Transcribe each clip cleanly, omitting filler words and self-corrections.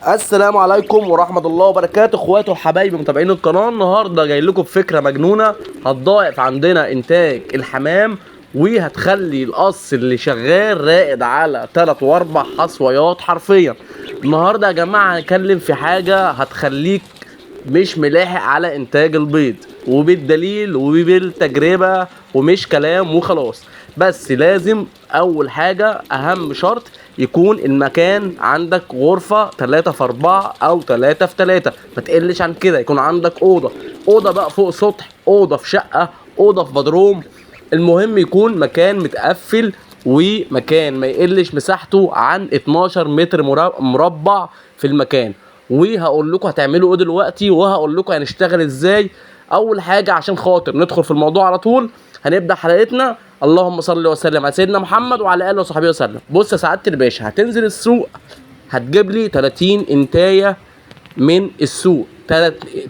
السلام عليكم ورحمة الله وبركاته، اخواتي وحبايبي متابعين القناة. النهاردة جاي لكم بفكرة مجنونة هتضاعف عندنا انتاج الحمام، وهتخلي القص اللي شغال راقد على 3 و4 حصويات حرفيا. النهاردة يا جماعة هنتكلم في حاجة هتخليك مش ملاحق على انتاج البيض، وبالدليل وبالتجربة، ومش كلام وخلاص. بس لازم اول حاجة اهم شرط يكون المكان عندك غرفة 3 في 4 او 3 في 3، ما تقلش عن كده. يكون عندك اوضة بقى فوق سطح، اوضة في شقة، اوضة في بدروم. المهم يكون مكان متقفل، ومكان ما يقلش مساحته عن 12 متر مربع في المكان. وهقول لكم هتعملوا ايه دلوقتي، وهقول لكم هنشتغل ازاي. اول حاجه عشان خاطر ندخل في الموضوع على طول، هنبدا حلقتنا. اللهم صل وسلم على سيدنا محمد وعلى اله وصحبه وسلم. بص يا سعاده الباشا، هتنزل السوق هتجيب لي 30 انتايه من السوق.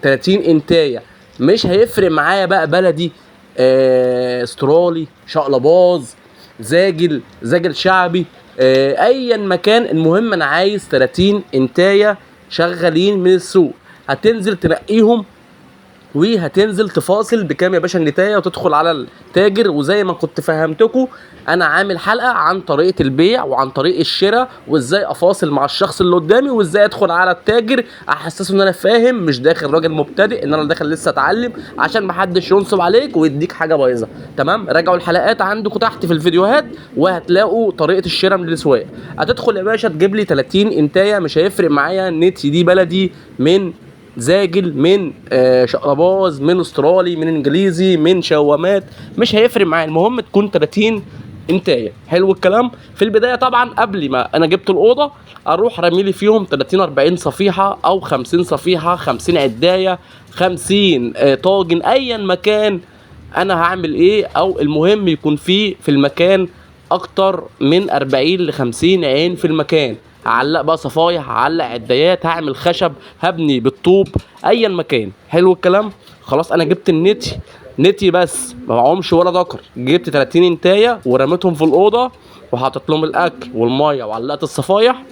30 انتايه. مش هيفرق معايا بقى بلدي، استرالي، شقلباز، زاجل شعبي، ايا مكان. المهم انا عايز 30 انتايه شغالين من السوق. هتنزل تنقيهم، وهتنزل تفاصل بكام يا باشا النتايه، وتدخل على التاجر. وزي ما كنت فهمتكم، انا عامل حلقه عن طريقه البيع وعن طريق الشراء، وازاي افاصل مع الشخص اللي قدامي، وازاي ادخل على التاجر احسسه ان انا فاهم، مش داخل راجل مبتدئ، ان انا داخل لسه اتعلم، عشان محدش ينصب عليك ويديك حاجه بايظه. تمام؟ راجعوا الحلقات عندكم تحت في الفيديوهات، وهتلاقوا طريقه الشراء من الاسواق. هتدخل يا باشا تجيب لي 30 انتايه. مش هيفرق معايا النت دي بلدي، من زاجل، من شقرباز، من استرالي، من انجليزي، من شوامات، مش هيفرق معايا. المهم تكون 30 انتايه. حلو الكلام. في البدايه طبعا قبل ما انا جبت الاوضه، اروح رميلي فيهم 30 40 صفيحه او 50 صفيحه، 50 عدايه، 50 طاجن، ايا مكان انا هعمل ايه. او المهم يكون في المكان اكتر من 40 ل 50 عين في المكان. هعلق بقى صفايح، هعلق عدايات، هعمل خشب، هبني بالطوب، ايا مكان. حلو الكلام. خلاص انا جبت نتي بس ما معهمش ولا دكر. جبت 30 انتايه ورميتهم في الاوضه، وحاطط لهم الاكل والميه، وعلقت الصفايح،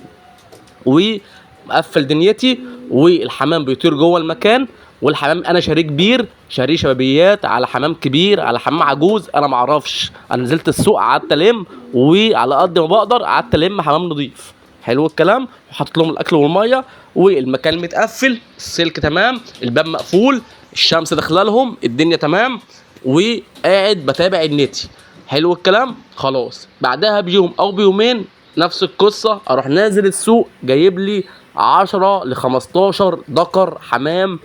ومقفل دنيتي. والحمام بيطير جوه المكان. والحمام انا شاريه كبير، شاريه شبابيات، على حمام كبير، على حمام عجوز، انا معرفش. انا نزلت السوق قعدت الم، وعلى قد ما بقدر قعدت الم حمام نضيف. حلو الكلام. وحاطط لهم الاكل والميه، والمكان متقفل، السلك تمام، الباب مقفول، الشمس داخله لهم، الدنيا تمام، وقاعد بتابع النتي. حلو الكلام. خلاص بعدها بيوم او بيومين نفس القصه، اروح نازل السوق جايب لي 10 ل 15 دكر حمام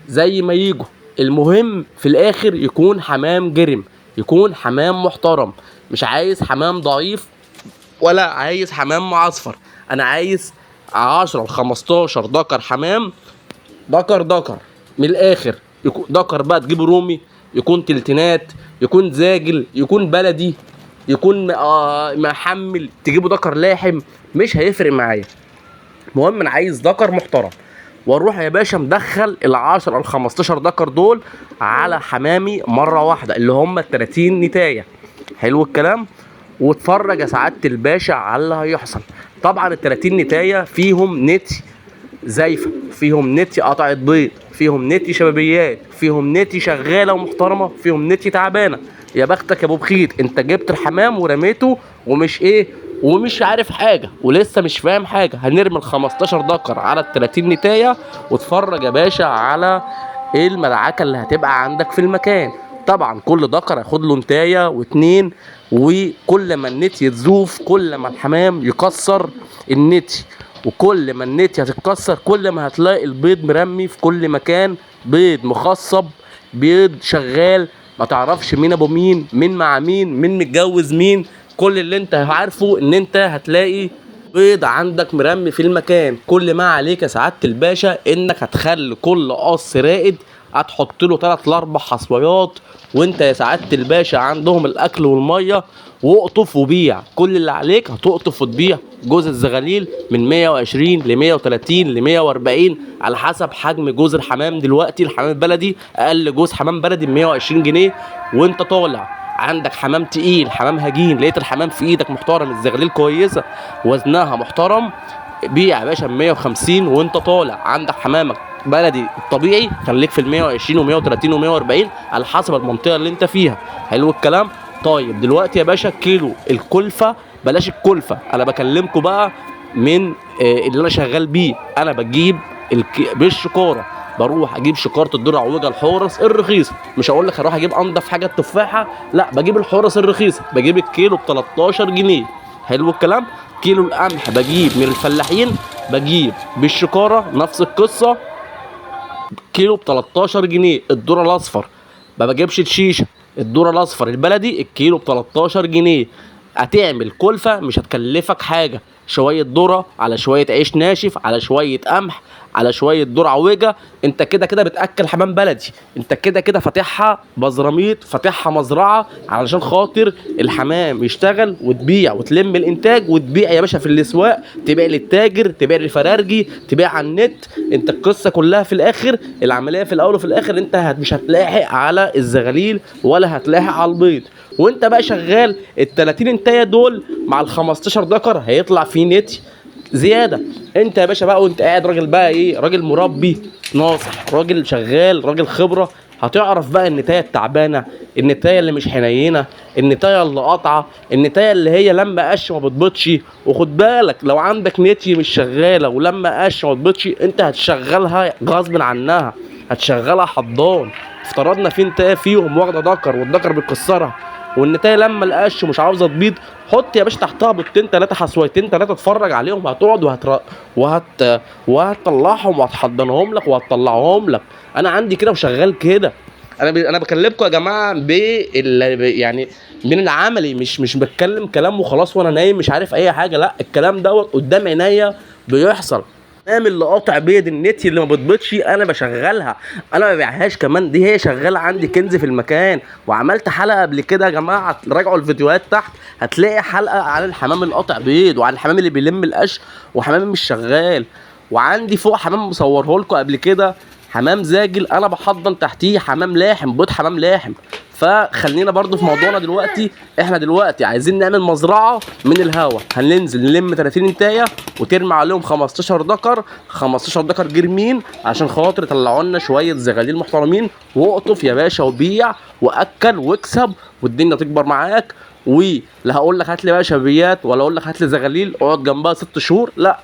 زي ما يجوا. المهم في الاخر يكون حمام جرم، يكون حمام محترم. مش عايز حمام ضعيف، ولا عايز حمام معصفر. انا عايز 10 ل 15 دكر حمام، دكر من الاخر. يكون دكر بقى تجيبه رومي، يكون تلتينات، يكون زاجل، يكون بلدي، يكون محمل، تجيبه دكر لاحم، مش هيفرق معايا. المهم انا عايز دكر محترم. واروح يا باشا مدخل ال10 ل 15 دكر دول على حمامي مره واحده، اللي هم ال 30 نتايه. حلو الكلام. واتفرج يا سعاده الباشا على اللي هيحصل. طبعا ال 30 نتايه فيهم نتي زايفه، فيهم نتي قطعه بيض، فيهم نتي شبابيات، فيهم نتي شغاله ومحترمه، فيهم نتي تعبانه. يا بختك يا ابو بخيت، انت جبت الحمام ورميته ومش ومش عارف حاجه، ولسه مش فاهم حاجه. هنرمي ال 15 دكر على ال 30 نتايه، واتفرج يا باشا على المدعكه اللي هتبقى عندك في المكان. طبعا كل دكر هياخد له نتايه واتنين، وكل ما النتي تزوف كل ما الحمام يكسر النتي، وكل ما النتي هتتكسر كل ما هتلاقي البيض مرمي في كل مكان، بيض مخصب، بيض شغال، ما تعرفش مين ابو مين، مين مع مين، مين متجوز مين. كل اللي انت عارفه ان انت هتلاقي بيض عندك مرمي في المكان. كل ما عليك يا سعاده الباشا انك هتخلي كل قص رائد هتحط له 3 ل 4 حصويات، وانت يا سعاده الباشا عندهم الاكل والميه، واقطف وبيع. كل اللي عليك هتقطف وتبيع جوز الزغاليل من 120 ل 130 ل 140 على حسب حجم جوز الحمام. دلوقتي الحمام البلدي اقل جوز حمام بلدي ب 120 جنيه. وانت طالع عندك حمام تقيل، حمام هجين، لقيت الحمام في ايدك محترم، الزغاليل كويسه، وزنها محترم، بيع يا باشا ب 150 وانت طالع عندك حمامك بلدي الطبيعي خليك في ال 120 و130 و140 على حسب المنطقه اللي انت فيها. حلو الكلام. طيب دلوقتي يا باشا كيلو الكلفه، بلاش الكلفه، انا بكلمكم بقى من اللي انا شغال بيه. انا بجيب بالشكاره، بروح اجيب شكاره الذره عوجه الحورس الرخيصه، مش هقول لك هروح اجيب انضف حاجه التفاحه، لا بجيب الحورس الرخيصه، بجيب الكيلو ب 13 جنيه. حلو الكلام. كيلو القمح بجيب من الفلاحين، بجيب بالشكاره نفس القصه كيلو ب 13 جنيه. الذره الاصفر ما بجيبش الشيشه، الذره الاصفر البلدي الكيلو ب 13 جنيه. هتعمل كلفه مش هتكلفك حاجه، شويه ذره على شويه عيش ناشف على شويه قمح على شويه ذره عوجه، انت كده كده بتاكل حمام بلدي، انت كده كده فاتحها بزراميط، فاتحها مزرعه علشان خاطر الحمام يشتغل وتبيع وتلم الانتاج وتبيع يا باشا في الاسواق، تبيع للتاجر، تبيع للفرارجي، تبيع على النت. انت القصه كلها في الاخر، العمليه في الاول وفي الاخر انت مش هتلاحق على الزغاليل ولا هتلاحق على البيض. وانت بقى شغال ال 30 انتايه دول مع ال 15 دكر هيطلع فيه نتي زياده. انت يا باشا بقى وانت قاعد راجل بقى ايه، راجل مربي ناصح، راجل شغال، راجل خبره، هتعرف بقى النتايه التعبانه، النتايه اللي مش حنينه، النتايه اللي قاطعه، النتايه اللي هي لما قش ما بتبطش. وخد بالك لو عندك نتي مش شغاله ولما قش ما بتبطش انت هتشغلها غصب عنها، هتشغلها حضان. افترضنا في نتايه فيهم واخده دكر والدكر بيكسرها والنتايه لما القش مش عاوزه تبيض، حط يا باشا تحتها بيضتين 3 حصويتين 3 اتفرج عليهم، هتقعد وهتطلعهم وهتحضنهم لك وهتطلعهم لك. انا عندي كده وشغال كده. انا بكلمكم يا جماعه يعني من العملي، مش بتكلم كلام وخلاص وانا نايم مش عارف اي حاجه، لا الكلام دوت قدام عينيا بيحصل. الحمام اللي قاطع بيض، النتي اللي ما بتبيضش انا بشغلها، انا ما ببيعهاش كمان، دي هي شغاله عندي كنز في المكان. وعملت حلقه قبل كده يا جماعه، راجعوا الفيديوهات تحت هتلاقي حلقه عن الحمام اللي قاطع بيض وعن الحمام اللي بيلم القش وحمام مش شغال. وعندي فوق حمام مصوره لكم قبل كده، حمام زاجل انا بحضن تحتيه حمام لاحم، بيض حمام لاحم. فخلينا برضو في موضوعنا دلوقتي. احنا دلوقتي عايزين نعمل مزرعه من الهوا، هننزل نلم 30 انتايه وترمي عليهم 15 دكر، 15 دكر جرمين عشان خاطر يطلعوا لنا شويه زغاليل محترمين. واقطف يا باشا وبيع واكل واكسب والدنيا تكبر معاك. ولا هقول لك هات لي بقى شبيات ولا اقول لك هات لي زغاليل اقعد جنبها 6 شهور، لا،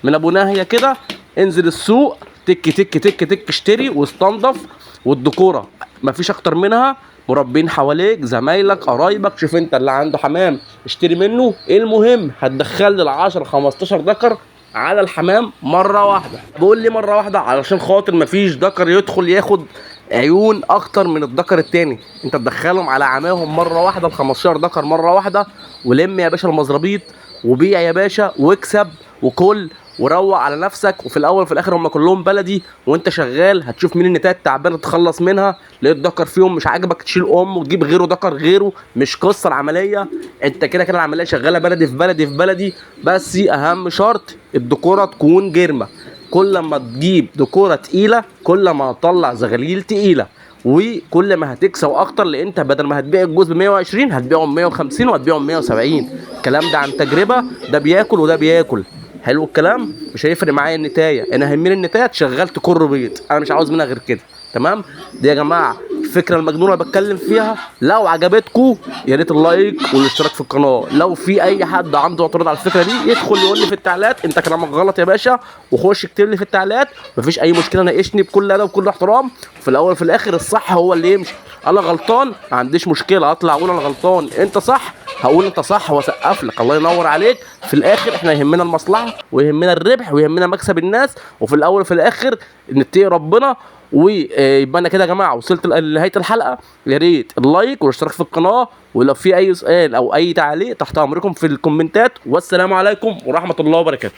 من ابو ناهيه كده انزل السوق تك تك تك تك اشتري واستنضف. والدكوره مفيش اكتر منها، مربين حواليك زمايلك قرايبك، شوف انت اللي عنده حمام اشتري منه. ايه المهم هتدخل لي ال 10 15 دكر على الحمام مره واحده. بقول لي مره واحده علشان خاطر مفيش دكر يدخل ياخد عيون اكتر من الدكر التاني، انت تدخلهم على عماهم مره واحده ال 15 دكر مره واحده. ولم يا باشا المزربيط وبيع يا باشا واكسب وكل وروق على نفسك. وفي الاول وفي الاخر هم كلهم بلدي، وانت شغال هتشوف مين النتايه التعبانه تتخلص منها. لقيت دكر فيهم مش عاجبك تشيل وتجيب غيره دكر غيره، مش قصه العمليه. انت كده كده العمليه شغاله بلدي في بلدي في بلدي. بس اهم شرط الدكوره تكون جرمه. كل ما تجيب دكوره تقيله كل ما هتطلع زغاليل تقيله وكل ما هتكسب اكتر، لان انت بدل ما هتبيع الجوز ب 120 هتبيعه ب 150 وهتبيعه ب 170. الكلام ده عن تجربه، ده بياكل وده بياكل. حلو الكلام. مش هيفرق معايا النتايه، انا يهمني النتايه تشغل تكر بيض، انا مش عاوز منها غير كده. تمام. دي يا جماعه الفكره المجنونه اللي بتكلم فيها. لو عجبتكم يا ريت اللايك والاشتراك في القناه. لو في اي حد عنده اعتراض على الفكره دي يدخل يقول لي في التعليقات انت كلامك غلط يا باشا، وخش اكتب لي في التعليقات، مفيش اي مشكله، ناقشني بكل ادب وبكل احترام. في الاول وفي الاخر الصح هو اللي يمشي. انا غلطان ما عنديش مشكله اطلع اقول انا غلطان، انت صح هقول انت صح واسقف لك، الله ينور عليك. في الاخر احنا يهمنا المصلحه ويهمنا الربح ويهمنا مكسب الناس، وفي الاول وفي الاخر نتقي ربنا. ويبقى انا كده يا جماعه وصلت لنهايه الحلقه. يا ريت اللايك والاشتراك في القناه، ولو في اي سؤال او اي تعليق تحت امركم في الكومنتات. والسلام عليكم ورحمه الله وبركاته.